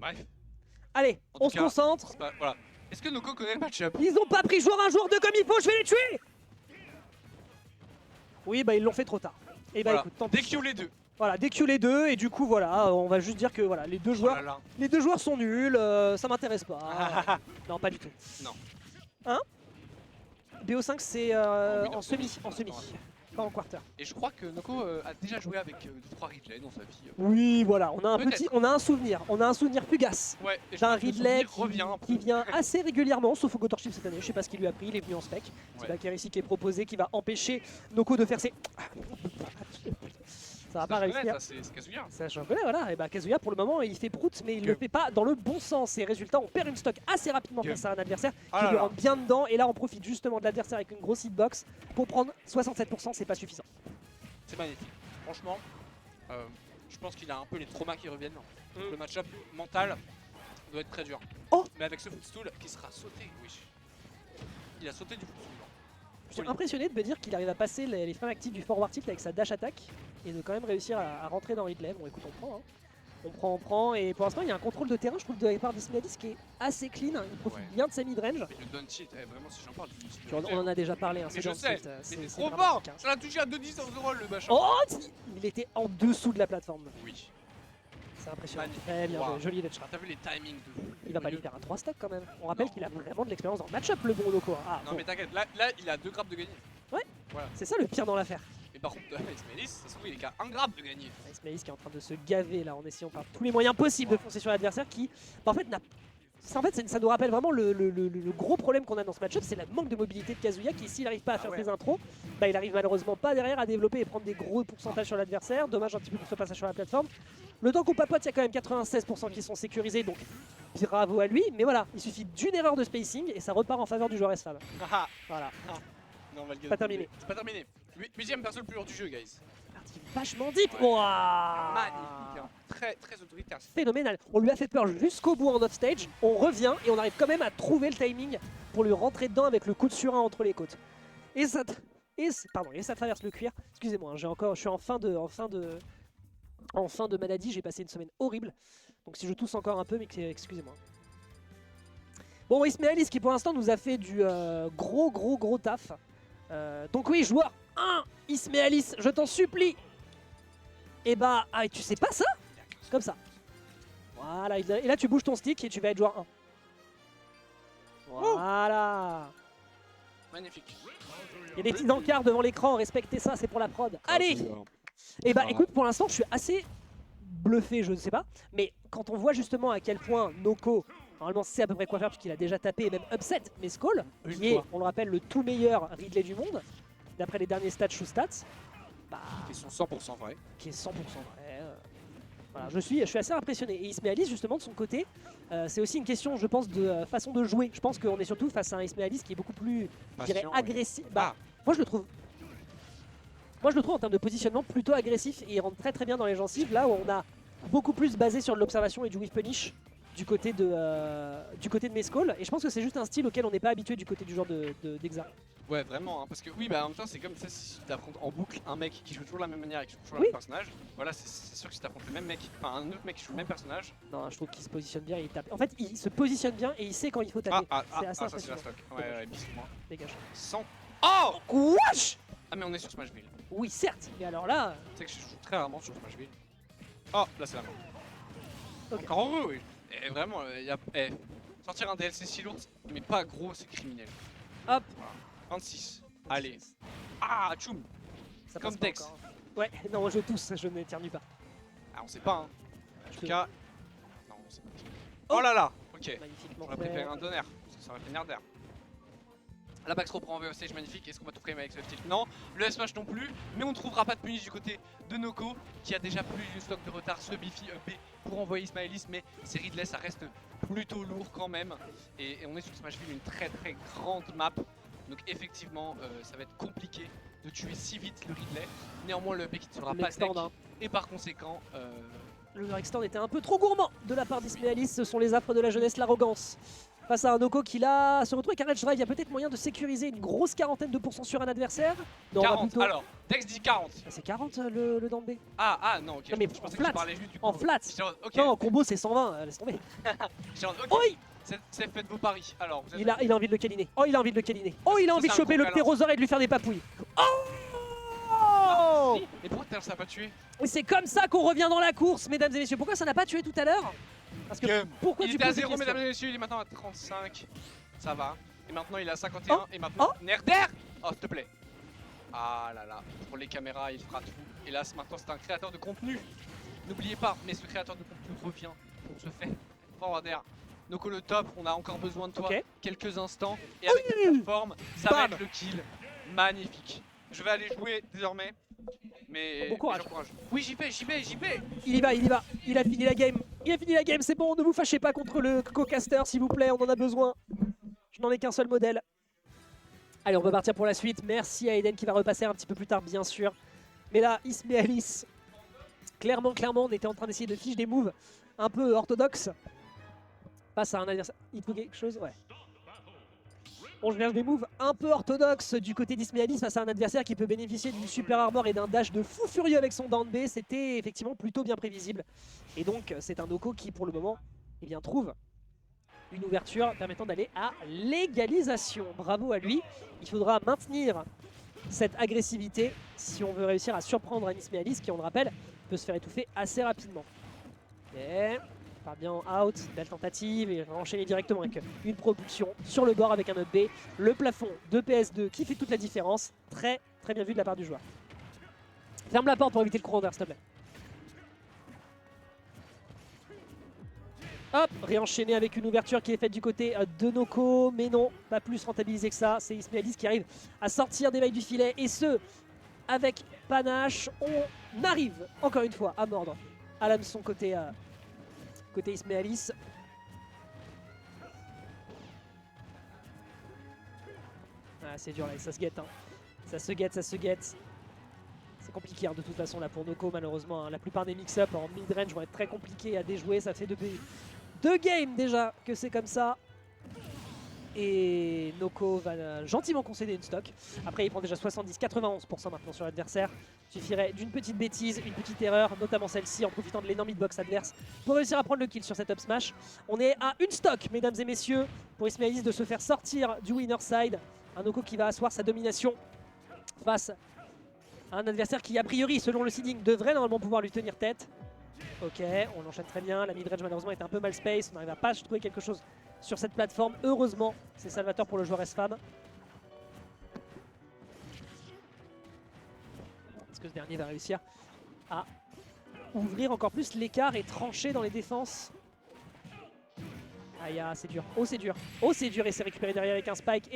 Bref. Allez, En on tout se cas, concentre. Voilà. Est-ce que Noko connaît le match-up? Ils ont pas pris joueur 1, joueur 2 comme il faut, je vais les tuer. Oui, bah ils l'ont fait trop tard. Et bah Voilà. écoute, tant pis. DQ les deux. Voilà, DQ les deux, et du coup, voilà, on va juste dire que voilà, les deux joueurs, Oh là là. les deux joueurs sont nuls, ça m'intéresse pas. Non, pas du tout. Non. Hein? BO5, c'est oui, en semi, pas en quarter. Et je crois que Noko a déjà joué avec 3 Ridley dans sa vie. Oui, voilà, on a un Peut-être. on a un souvenir fugace. Ouais, et je D'un pense que le Ridley souvenir revient un peu. qui vient assez régulièrement, sauf au Gotorship cette année. Je sais pas ce qu'il lui a pris, il est venu en spec. C'est Ouais. Bakary ici qui est proposé, qui va empêcher Noko de faire ses. Ça va pas Ça, je connais, réussir. ça, c'est Kazuya. Ça, je connais, voilà. Et bah Kazuya pour le moment il fait prout, mais il le fait pas dans le bon sens. Et résultat, on perd une stock assez rapidement face à un adversaire Ah qui là lui là. rentre bien dedans. Et là, on profite justement de l'adversaire avec une grosse hitbox pour prendre 67%, c'est pas suffisant. C'est magnifique. Franchement, je pense qu'il a un peu les traumas qui reviennent. Donc le match-up mental doit être très dur. Oh. Mais avec ce footstool qui sera sauté, oui. Il a sauté du footstool. Je suis impressionné de me dire qu'il arrive à passer les frames actifs du forward tilt avec sa dash attack et de quand même réussir à rentrer dans Ridley. Bon écoute, on prend, hein. On prend, et pour l'instant il y a un contrôle de terrain, je trouve, de la part d'Ismaelis qui est assez clean, il profite Ouais. bien de sa mid-range. Et le down tilt, vraiment si j'en parle, On en a déjà parlé, hein, mais je down sais, tilt, c'était c'est trop vraiment fort. efficace. Ça l'a touché à 2-10 dans the roll le machin. Oh, il était en dessous de la plateforme. Oui. C'est impressionnant. Magnifique. Très bien, Wow. joli Letchra. T'as vu les timings de fou. Il va pas lui faire un 3 stack quand même. On rappelle Non. qu'il a vraiment de l'expérience dans le match-up, le bon Noko. Ah, Non bon. mais t'inquiète, là il a 2 grappes de gagner. C'est ça le pire dans l'affaire. Mais par contre, Ismaelis, ça se trouve il est qu'à 1 grappe de gagner. Ismaelis qui est en train de se gaver là en essayant par tous les moyens possibles de foncer sur l'adversaire qui, bah, en fait, ça nous rappelle vraiment le gros problème qu'on a dans ce match-up, c'est le manque de mobilité de Kazuya qui, s'il n'arrive pas à faire des intros, bah, il arrive malheureusement pas derrière à développer et prendre des gros pourcentages sur l'adversaire. Dommage un petit peu pour ce passage sur la plateforme. Le temps qu'on papote, il y a quand même 96% qui sont sécurisés, donc bravo à lui. Mais voilà, il suffit d'une erreur de spacing et ça repart en faveur du joueur S-Fab. Haha. Voilà. Non, on va le Pas terminé. C'est pas terminé. 8ème perso le plus lourd du jeu, guys. Partie vachement deep. Ouais. Ouah. Magnifique, hein. Très autoritaire. Phénoménal. On lui a fait peur jusqu'au bout en offstage. On revient et on arrive quand même à trouver le timing pour lui rentrer dedans avec le coup de surin entre les côtes. Et ça, ça traverse le cuir. Excusez-moi, je suis en fin de maladie. J'ai passé une semaine horrible. Donc si je tousse encore un peu, mais excusez-moi. Bon, Ismaelis qui pour l'instant nous a fait du gros taf. Donc oui, joueur 1, Ismaelis, je t'en supplie. Et bah, tu sais pas ça? Comme ça. Voilà, et là tu bouges ton stick et tu vas être joueur 1. Voilà. Magnifique. Il y a des petits encarts devant l'écran, respectez ça, c'est pour la prod. Allez. Et bah écoute, pour l'instant je suis assez bluffé, je ne sais pas. Mais quand on voit justement à quel point Noko, normalement sait à peu près quoi faire puisqu'il a déjà tapé et même upset Mescall, qui est, on le rappelle, le tout meilleur Ridley du monde, d'après les derniers stats Shoe Stats. Bah, Qui sont 100% vrais. qui est 100% vrai. Voilà, je suis assez impressionné. Et Ismaelis, justement, de son côté, c'est aussi une question, je pense, de façon de jouer. Je pense qu'on est surtout face à un Ismaelis qui est beaucoup plus, je dirais, Patient, agressif. Bah, moi, je le trouve en termes de positionnement plutôt agressif et il rentre très bien dans les gencives. Là où on a beaucoup plus basé sur de l'observation et du whiff punish du côté de Mescall. Et je pense que c'est juste un style auquel on n'est pas habitué du côté du genre d'Exa. Ouais, vraiment, hein, parce que oui, bah en même temps, c'est comme ça si tu affrontes en boucle un mec qui joue toujours de la même manière et qui joue toujours le même personnage. Voilà, c'est sûr que si tu affrontes le même mec, enfin un autre mec qui joue le même personnage. Non, je trouve qu'il se positionne bien et il tape. En fait, il se positionne bien et il sait quand il faut taper. C'est assez ça c'est impressionnant. la stock. Ouais, bisous-moi. Dégage. 100. Oh Wesh! Ah, mais on est sur Smashville. Oui, certes, mais alors là, Tu sais que je joue très rarement sur Smashville. Oh, là c'est la mort. Ok. Encore heureux, oui. Et vraiment, sortir un DLC si lourd, mais pas gros, c'est criminel. hop, 26. Allez. Ah, tchoum. ça Comme passe pas Dex. encore, hein. Ouais, non, moi je tousse, je n'éternue pas. Ah, on sait pas, hein. En tout Je- cas. Non, on sait pas. Oh là là. Ok. Magnifiquement J'aurais fait. préféré un donner, parce que ça aurait fait nerf d'air. La Bax reprend en VO stage magnifique. Est-ce qu'on va tout frame avec ce tilt? Non. Le S-Smash non plus. Mais on ne trouvera pas de punish du côté de Noko, qui a déjà plus d'une stock de retard. Ce Biffy EP pour envoyer Ismaelis. Mais c'est Ridley, ça reste plutôt lourd quand même. Et on est sur Smashville, une très grande map. Donc effectivement, ça va être compliqué de tuer si vite le Ridley. Néanmoins, le EP qui ne sera pas L'extend, tech. hein. Et par conséquent, Le extend était un peu trop gourmand de la part d'Ismaelis. Ce sont les affres de la jeunesse, l'arrogance. face à un Noko qui là se retrouve avec un Edge Drive. Il y a peut-être moyen de sécuriser une grosse quarantaine de pourcents sur un adversaire. Non, on va 40, plutôt... alors, Dex dit 40. Ah, c'est 40 le down B. Ah non, ok, Non, mais je en pensais flat. que tu parlais juste du En combo. flat. J'étais en mode, ok, Non, en combo c'est 120, laisse tomber. j'étais en mode, ok, Oui, c'est fait de vos paris. Alors, vous êtes il a envie de le câliner. Oh, il a envie de le câliner. Oh, il a envie de c'est un choper gros le câlin, ptérosaure et de lui faire des papouilles. Oh, Mais pourquoi tout à l'heure ça n'a pas tué? et c'est comme ça qu'on revient dans la course, mesdames et messieurs. Pourquoi ça n'a pas tué tout à l'heure? Parce que Game. pourquoi Il tu était à poses des 0, questions? mesdames et messieurs, il est maintenant à 35. Ça va. Et maintenant il est à 51. Oh. Et maintenant, Oh. Nerder. Oh, s'il te plaît. Ah là là, pour les caméras, il fera tout. Hélas, maintenant c'est un créateur de contenu. N'oubliez pas, mais ce créateur de contenu revient pour se faire forwarder. Noko le top, on a encore besoin de toi. Ok. Quelques instants. Et avec Oui. cette plateforme, ça va Bam. être le kill. Magnifique. Je vais aller jouer désormais. Mais Bon courage. Oui, j'y vais. Il y va, il y va. Il a fini la game. Il a fini la game, c'est bon. Ne vous fâchez pas contre le co-caster, s'il vous plaît. On en a besoin. Je n'en ai qu'un seul modèle. Allez, on va partir pour la suite. Merci à Eden qui va repasser un petit peu plus tard, bien sûr. Mais là, Ismé Alice, clairement, on était en train d'essayer de fiche des moves un peu orthodoxes face à un adversaire. Il faut quelque chose, ouais. On cherche des moves un peu orthodoxes du côté d'Ismé Alice face à un adversaire qui peut bénéficier d'une super armor et d'un dash de fou furieux avec son down B. C'était effectivement plutôt bien prévisible. Et donc, c'est un Noko qui, pour le moment, eh bien, trouve une ouverture permettant d'aller à l'égalisation. Bravo à lui. Il faudra maintenir cette agressivité si on veut réussir à surprendre un Ismé Alice qui, on le rappelle, peut se faire étouffer assez rapidement. Et part bien en out, belle tentative et enchaîner directement avec une propulsion sur le bord avec un up B. Le plafond de PS2 qui fait toute la différence. Très bien vu de la part du joueur. Ferme la porte pour éviter le courant d'air, s'il te plaît. Hop, réenchaîner avec une ouverture qui est faite du côté de Noko, mais non, pas plus rentabilisé que ça. C'est Ismé Alice qui arrive à sortir des mailles du filet, et ce, avec panache. On arrive, encore une fois, à mordre à l'hameçon côté Ismé Alice. Ah, c'est dur là, ça se guette. Hein. Ça se guette. C'est compliqué hein, de toute façon là pour Noko malheureusement. Hein. La plupart des mix-up en mid-range vont être très compliqués à déjouer. Ça fait deux games déjà que c'est comme ça. Et Noko va gentiment concéder une stock. Après il prend déjà 70-91% maintenant sur l'adversaire. Suffirait d'une petite bêtise, une petite erreur, notamment celle-ci en profitant de l'énorme hitbox adverse pour réussir à prendre le kill sur cette up smash. On est à une stock mesdames et messieurs pour Ismé Alice de se faire sortir du winner side. Un Noko qui va asseoir sa domination face à un adversaire qui a priori selon le seeding devrait normalement pouvoir lui tenir tête. Ok, on enchaîne très bien. La midrange malheureusement est un peu mal space. On n'arrive à pas trouver quelque chose sur cette plateforme. Heureusement, c'est salvateur pour le joueur S-Fam. Est-ce que ce dernier va réussir à ouvrir encore plus l'écart et trancher dans les défenses? Aïe, c'est dur. Oh, c'est dur. Oh, c'est dur et c'est récupéré derrière avec un spike.